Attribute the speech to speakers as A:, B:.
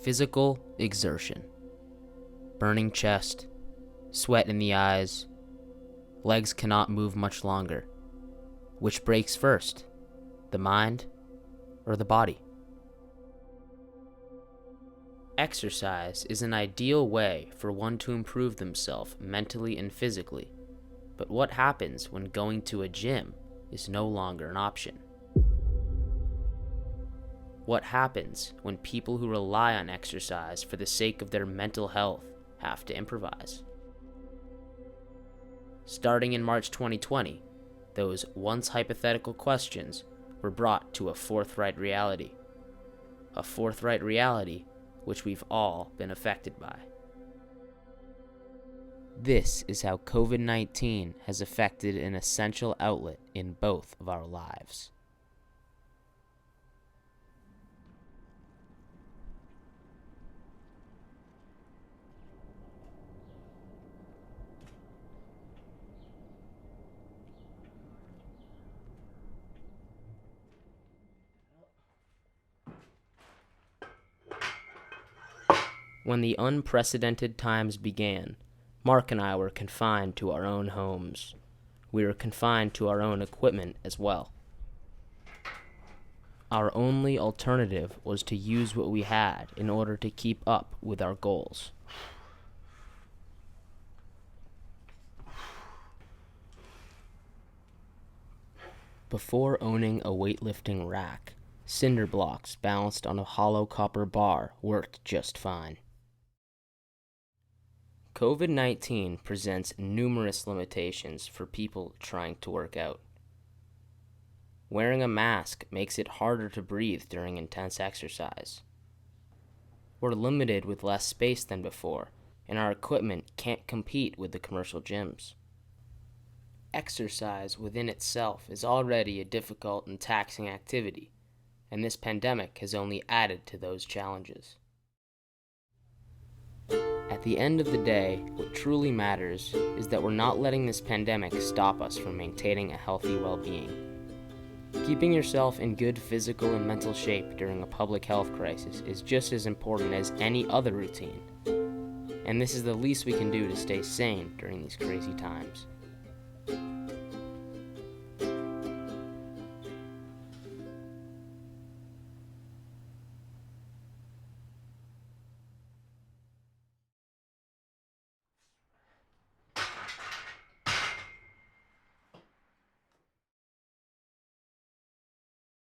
A: Physical exertion. Burning chest, sweat in the eyes, legs cannot move much longer. Which breaks first, the mind or the body? Exercise is an ideal way for one to improve themselves mentally and physically, but what happens when going to a gym is no longer an option? What happens when people who rely on exercise for the sake of their mental health have to improvise? Starting in March 2020, those once hypothetical questions were brought to a forthright reality. A forthright reality which we've all been affected by. This is how COVID-19 has affected an essential outlet in both of our lives. When the unprecedented times began, Mark and I were confined to our own homes. We were confined to our own equipment as well. Our only alternative was to use what we had in order to keep up with our goals. Before owning a weightlifting rack, cinder blocks balanced on a hollow copper bar worked just fine. COVID-19 presents numerous limitations for people trying to work out. Wearing a mask makes it harder to breathe during intense exercise. We're limited with less space than before, and our equipment can't compete with the commercial gyms. Exercise within itself is already a difficult and taxing activity, and this pandemic has only added to those challenges. At the end of the day, what truly matters is that we're not letting this pandemic stop us from maintaining a healthy well-being. Keeping yourself in good physical and mental shape during a public health crisis is just as important as any other routine, and this is the least we can do to stay sane during these crazy times.